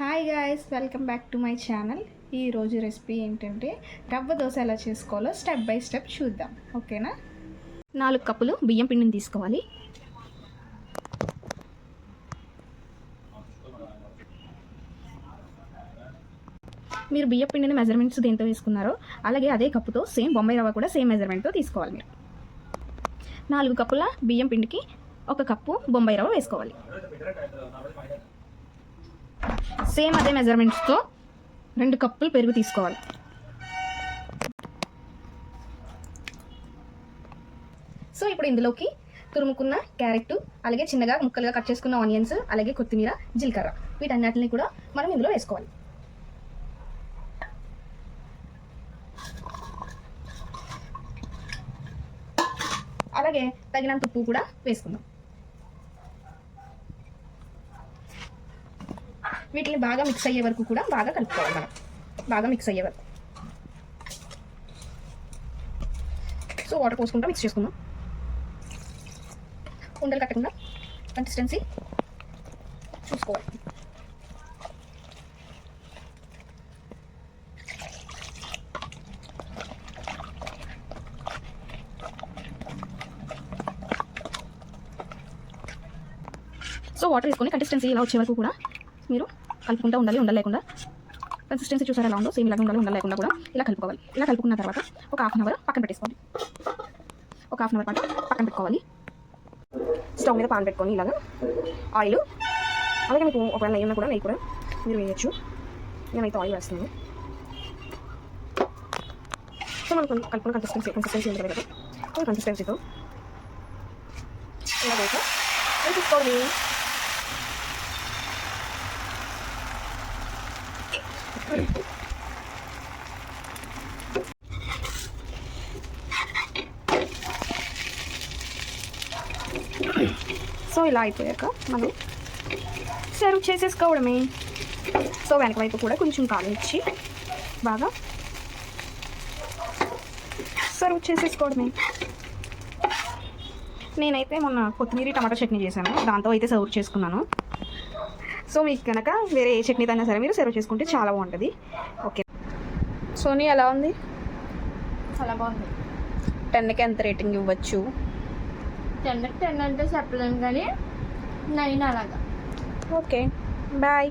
Hi guys, welcome back to my channel. ఈరోజు recipe ఏంటంటే రవ్వ దోశ ఎలా చేసుకోవాలో స్టెప్ బై స్టెప్ చూద్దాం. ఓకేనా? 4 కప్పులు బియ్యం పిండిని తీసుకోవాలి. మీరు బియ్యం పిండిని మెజర్మెంట్స్ దేంతో తీసుకున్నారో అలాగే అదే కప్పుతో సేమ్ బొంబాయి రవ్వ కూడా సేమ్ మెజర్మెంట్తో తీసుకోవాలి. మీరు 4 కప్పుల బియ్యం పిండికి 1 కప్పు బొంబాయి రవ్వ వేసుకోవాలి. సేమ్ అదే మెజర్మెంట్స్తో 2 కప్పులు పెరుగు తీసుకోవాలి. సో ఇప్పుడు ఇందులోకి తురుముకున్న క్యారెట్, అలాగే చిన్నగా ముక్కలుగా కట్ చేసుకున్న ఆనియన్స్, అలాగే కొత్తిమీర, జీలకర్ర వీటన్నిటిని కూడా మనం ఇందులో వేసుకోవాలి. అలాగే తగినంత ఉప్పు కూడా వేసుకుందాం. వీటిని బాగా మిక్స్ అయ్యే వరకు కూడా బాగా కలుపుకోవాలి. మనం బాగా మిక్స్ అయ్యే వరకు. సో వాటర్ పోసుకుంటా మిక్స్ చేసుకుందాం. ఉండలు కట్టకుండా కన్సిస్టెన్సీ చూసుకోవాలి. సో వాటర్ వేసుకొని కన్సిస్టెన్సీ ఇలా వచ్చే వరకు కూడా మీరు కలుపుకుంటూ ఉండాలి. ఉండలేకుండా కన్సిస్టెన్సీ చూసారు ఎలా ఉందో సేమ్ ఇలాగ ఉండాలి. ఉండలేకుండా కూడా ఇలా కలుపుకోవాలి. ఇలా కలుపుకున్న తర్వాత ఒక హాఫ్ అన్ అవర్ పక్కన పెట్టేసుకోవాలి. ఒక హాఫ్ అన్ అవర్ పాటు పక్కన పెట్టుకోవాలి. స్టవ్ మీద పాన్ పెట్టుకొని ఇలాగ ఆయిల్, అలాగే మీకు ఒకవేళ నెయ్యి ఉన్నా కూడా నెయ్యి కూడా మీరు వేయచ్చు. నేనైతే ఆయిల్ వేస్తున్నాను. సో మనం కలుపుకున్న కన్సిస్టెన్సీ ఉంటుంది కదా, కన్సిస్టెన్సీతో ఇలా వేసుకోవాలి. సో ఇలా అయిపోయాక మనం సర్వ్ చేసేసుకోవడమే. సో వెనక వైపు కూడా కొంచెం కాలించి బాగా సర్వ్ చేసేసుకోవడమే. నేనైతే మొన్న కొత్తిమీర టమాటా చట్నీ చేశాను, దాంతో అయితే సర్వ్ చేసుకున్నాను. సో మీకు కనుక వేరే ఏ చట్నీతో అయినా సరే మీరు సర్వ్ చేసుకుంటే చాలా బాగుంటుంది. ఓకే, సోనీ ఎలా ఉంది? చాలా బాగుంది. 10కి ఎంత రేటింగ్ ఇవ్వచ్చు? 10 అంటే చెప్పలేము కానీ 9 అలాగా. Okay, bye.